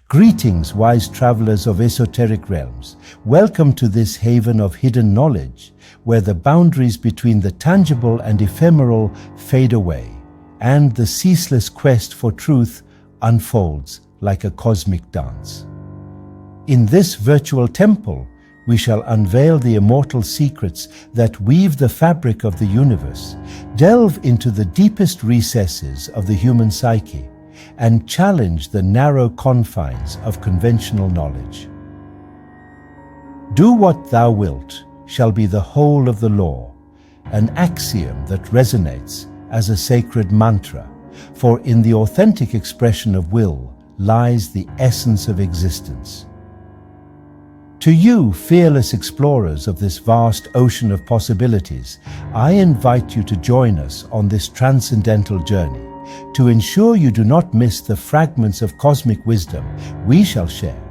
Greetings, wise travelers of esoteric realms. Welcome to this haven of hidden knowledge, where the boundaries between the tangible and ephemeral fade away, and the ceaseless quest for truth unfolds like a cosmic dance. In this virtual temple, we shall unveil the immortal secrets that weave the fabric of the universe, delve into the deepest recesses of the human psyche, and challenge the narrow confines of conventional knowledge. Do what thou wilt shall be the whole of the law, an axiom that resonates as a sacred mantra, for in the authentic expression of will lies the essence of existence. To you, fearless explorers of this vast ocean of possibilities, I invite you to join us on this transcendental journey. To ensure you do not miss the fragments of cosmic wisdom we shall share,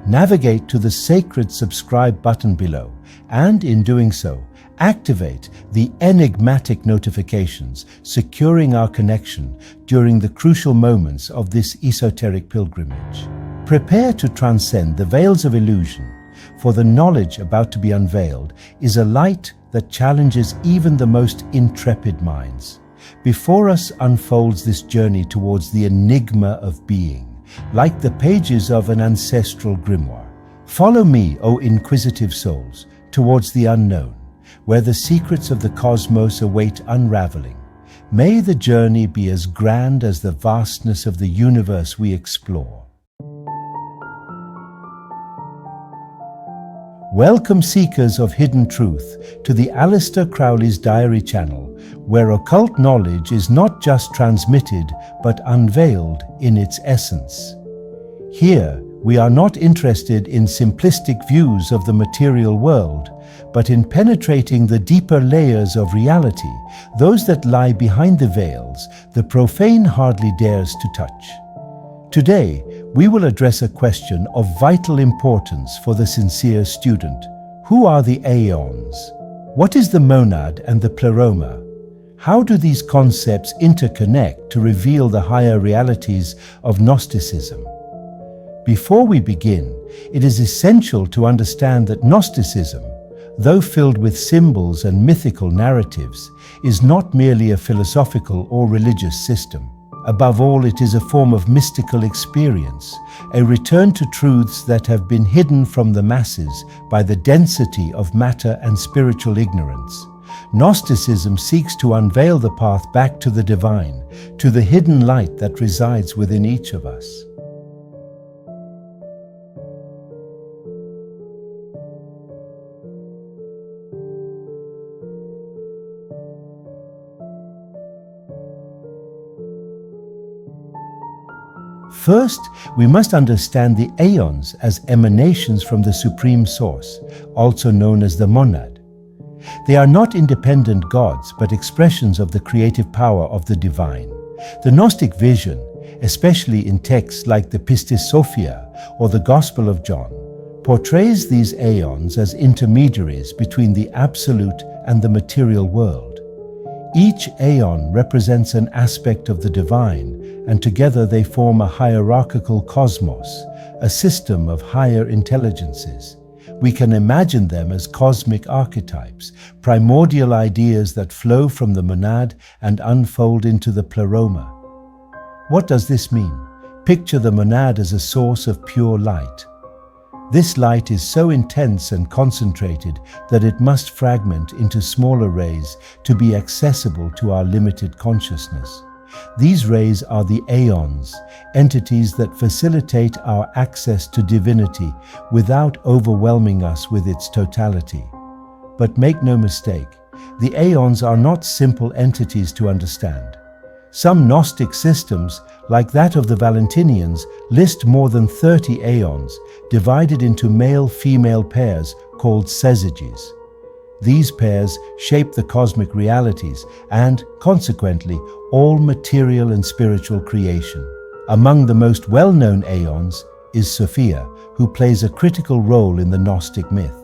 navigate to the sacred subscribe button below, and in doing so, activate the enigmatic notifications, securing our connection during the crucial moments of this esoteric pilgrimage. Prepare to transcend the veils of illusion, for the knowledge about to be unveiled is a light that challenges even the most intrepid minds. Before us unfolds this journey towards the enigma of being, like the pages of an ancestral grimoire. Follow me, O inquisitive souls, towards the unknown, where the secrets of the cosmos await unraveling. May the journey be as grand as the vastness of the universe we explore. Welcome, seekers of hidden truth, to the Aleister Crowley's Diary channel, where occult knowledge is not just transmitted but unveiled in its essence. Here, we are not interested in simplistic views of the material world, but in penetrating the deeper layers of reality, those that lie behind the veils the profane hardly dares to touch. Today, we will address a question of vital importance for the sincere student. Who are the Aeons? What is the monad and the Pleroma? How do these concepts interconnect to reveal the higher realities of Gnosticism? Before we begin, it is essential to understand that Gnosticism, though filled with symbols and mythical narratives, is not merely a philosophical or religious system. Above all, it is a form of mystical experience, a return to truths that have been hidden from the masses by the density of matter and spiritual ignorance. Gnosticism seeks to unveil the path back to the divine, to the hidden light that resides within each of us. First, we must understand the Aeons as emanations from the Supreme Source, also known as the monad. They are not independent gods, but expressions of the creative power of the divine. The Gnostic vision, especially in texts like the Pistis Sophia or the Gospel of John, portrays these Aeons as intermediaries between the absolute and the material world. Each Aeon represents an aspect of the divine, and together they form a hierarchical cosmos, a system of higher intelligences. We can imagine them as cosmic archetypes, primordial ideas that flow from the monad and unfold into the Pleroma. What does this mean? Picture the monad as a source of pure light. This light is so intense and concentrated that it must fragment into smaller rays to be accessible to our limited consciousness. These rays are the Aeons, entities that facilitate our access to divinity without overwhelming us with its totality. But make no mistake, the Aeons are not simple entities to understand. Some Gnostic systems, like that of the Valentinians, list more than 30 Aeons, divided into male-female pairs called syzygies. These pairs shape the cosmic realities and, consequently, all material and spiritual creation. Among the most well-known Aeons is Sophia, who plays a critical role in the Gnostic myth.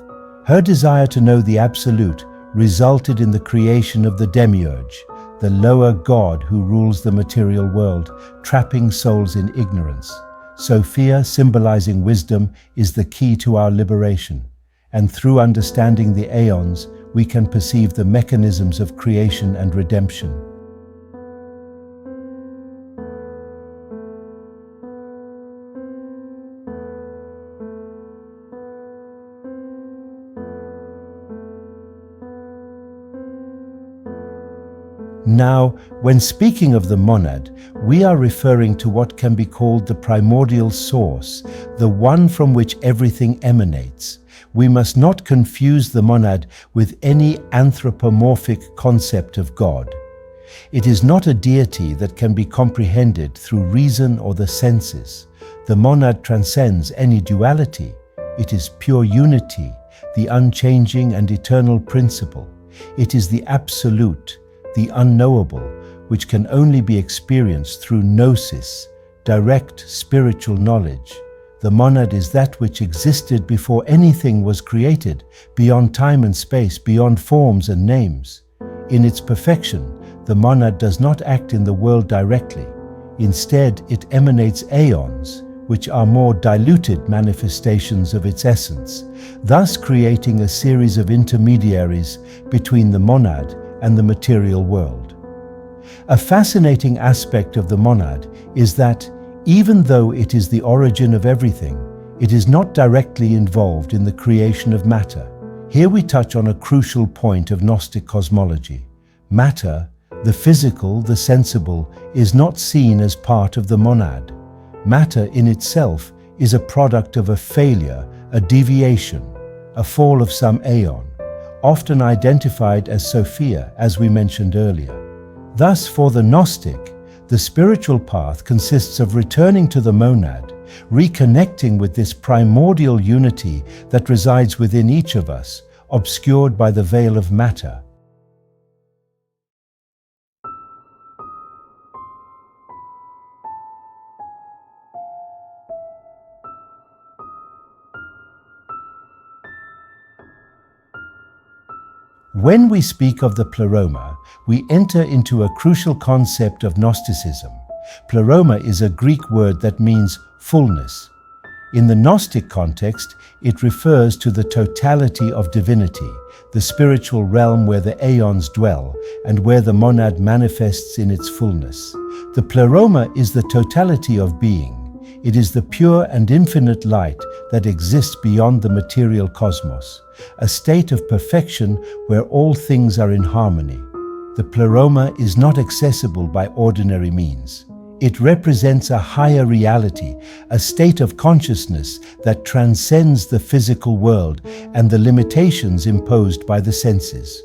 Her desire to know the Absolute resulted in the creation of the Demiurge, the lower god who rules the material world, trapping souls in ignorance. Sophia, symbolizing wisdom, is the key to our liberation. And through understanding the Aeons, we can perceive the mechanisms of creation and redemption. Now, when speaking of the monad, we are referring to what can be called the primordial source, the one from which everything emanates. We must not confuse the monad with any anthropomorphic concept of God. It is not a deity that can be comprehended through reason or the senses. The monad transcends any duality. It is pure unity, the unchanging and eternal principle. It is the absolute, the unknowable, which can only be experienced through gnosis, direct spiritual knowledge. The monad is that which existed before anything was created, beyond time and space, beyond forms and names. In its perfection, the monad does not act in the world directly. Instead, it emanates aeons, which are more diluted manifestations of its essence, thus creating a series of intermediaries between the monad and the material world. A fascinating aspect of the monad is that, even though it is the origin of everything, it is not directly involved in the creation of matter. Here we touch on a crucial point of Gnostic cosmology. Matter, the physical, the sensible, is not seen as part of the monad. Matter in itself is a product of a failure, a deviation, a fall of some aeon, often identified as Sophia, as we mentioned earlier. Thus, for the Gnostic, the spiritual path consists of returning to the monad, reconnecting with this primordial unity that resides within each of us, obscured by the veil of matter. When we speak of the Pleroma, we enter into a crucial concept of Gnosticism. Pleroma is a Greek word that means fullness. In the Gnostic context, it refers to the totality of divinity, the spiritual realm where the Aeons dwell and where the monad manifests in its fullness. The Pleroma is the totality of being. It is the pure and infinite light that exists beyond the material cosmos, a state of perfection where all things are in harmony. The Pleroma is not accessible by ordinary means. It represents a higher reality, a state of consciousness that transcends the physical world and the limitations imposed by the senses.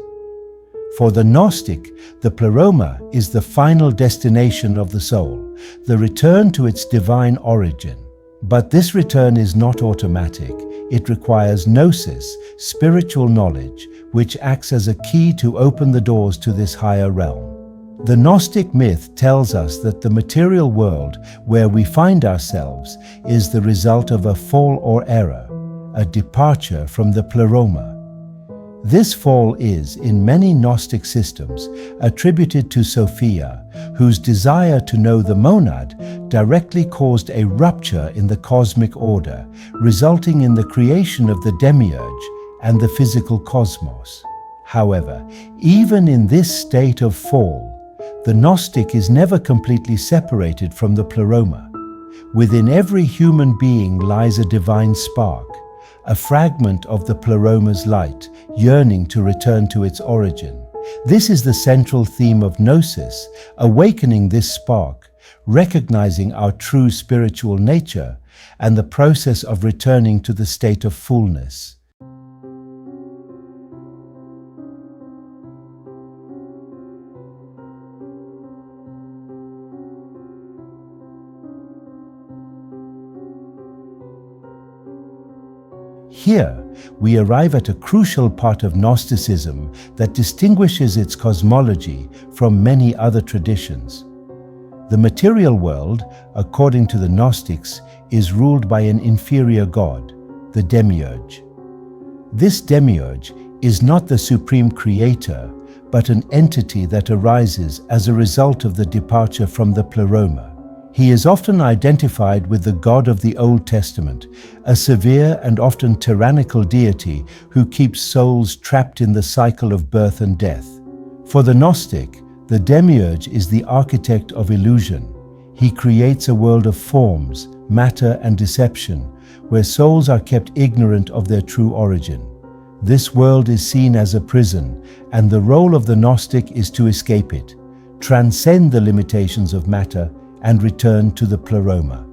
For the Gnostic, the Pleroma is the final destination of the soul, the return to its divine origin. But this return is not automatic. It requires gnosis, spiritual knowledge, which acts as a key to open the doors to this higher realm. The Gnostic myth tells us that the material world where we find ourselves is the result of a fall or error, a departure from the Pleroma. This fall is, in many Gnostic systems, attributed to Sophia, whose desire to know the monad directly caused a rupture in the cosmic order, resulting in the creation of the Demiurge and the physical cosmos. However, even in this state of fall, the Gnostic is never completely separated from the Pleroma. Within every human being lies a divine spark, a fragment of the Pleroma's light, yearning to return to its origin. This is the central theme of Gnosis, awakening this spark, recognizing our true spiritual nature, and the process of returning to the state of fullness. Here, we arrive at a crucial part of Gnosticism that distinguishes its cosmology from many other traditions. The material world, according to the Gnostics, is ruled by an inferior god, the Demiurge. This Demiurge is not the supreme creator, but an entity that arises as a result of the departure from the Pleroma. He is often identified with the God of the Old Testament, a severe and often tyrannical deity who keeps souls trapped in the cycle of birth and death. For the Gnostic, the Demiurge is the architect of illusion. He creates a world of forms, matter, and deception, where souls are kept ignorant of their true origin. This world is seen as a prison, and the role of the Gnostic is to escape it, transcend the limitations of matter, and return to the Pleroma.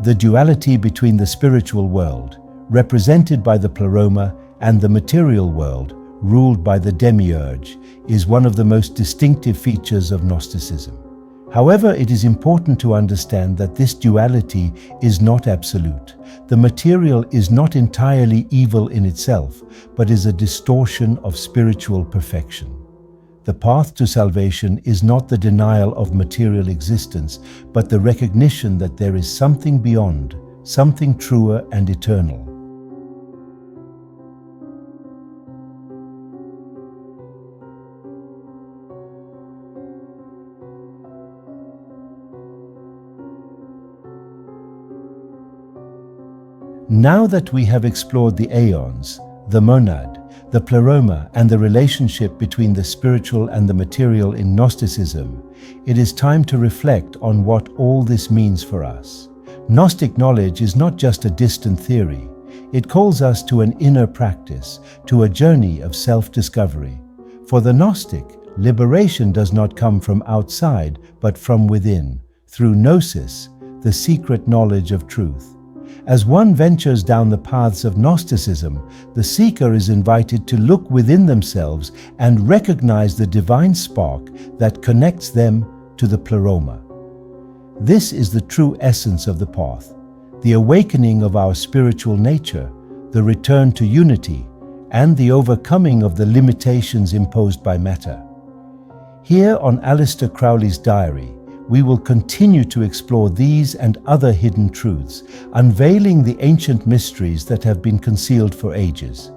The duality between the spiritual world, represented by the Pleroma, and the material world, ruled by the Demiurge, is one of the most distinctive features of Gnosticism. However, it is important to understand that this duality is not absolute. The material is not entirely evil in itself, but is a distortion of spiritual perfection. The path to salvation is not the denial of material existence, but the recognition that there is something beyond, something truer and eternal. Now that we have explored the Aeons, the monad, the Pleroma, and the relationship between the spiritual and the material in Gnosticism, it is time to reflect on what all this means for us. Gnostic knowledge is not just a distant theory. It calls us to an inner practice, to a journey of self-discovery. For the Gnostic, liberation does not come from outside, but from within, through Gnosis, the secret knowledge of truth. As one ventures down the paths of Gnosticism, the seeker is invited to look within themselves and recognize the divine spark that connects them to the Pleroma. This is the true essence of the path, the awakening of our spiritual nature, the return to unity, and the overcoming of the limitations imposed by matter. Here on Aleister Crowley's diary, we will continue to explore these and other hidden truths, unveiling the ancient mysteries that have been concealed for ages.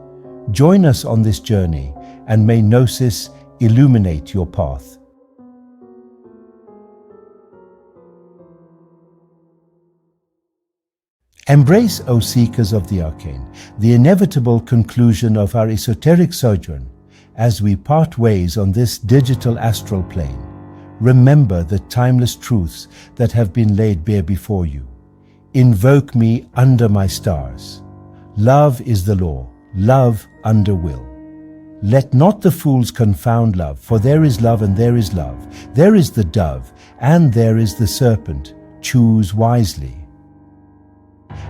Join us on this journey, and may Gnosis illuminate your path. Embrace, O seekers of the arcane, the inevitable conclusion of our esoteric sojourn as we part ways on this digital astral plane. Remember the timeless truths that have been laid bare before you. Invoke me under my stars. Love is the law, love under will. Let not the fools confound love, for there is love and there is love. There is the dove and there is the serpent. Choose wisely.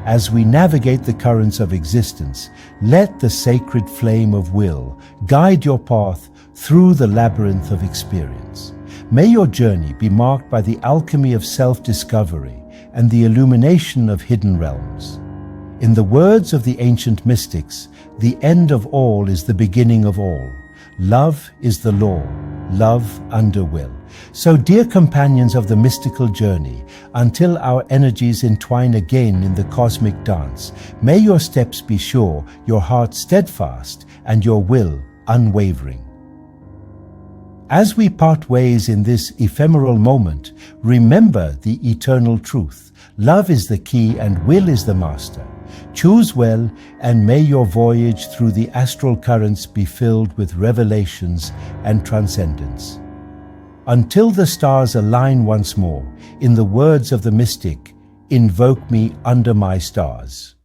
As we navigate the currents of existence, let the sacred flame of will guide your path through the labyrinth of experience. May your journey be marked by the alchemy of self-discovery and the illumination of hidden realms. In the words of the ancient mystics, the end of all is the beginning of all. Love is the law, love under will. So, dear companions of the mystical journey, until our energies entwine again in the cosmic dance, may your steps be sure, your heart steadfast, and your will unwavering. As we part ways in this ephemeral moment, remember the eternal truth. Love is the key and will is the master. Choose well, and may your voyage through the astral currents be filled with revelations and transcendence. Until the stars align once more, in the words of the mystic, invoke me under my stars.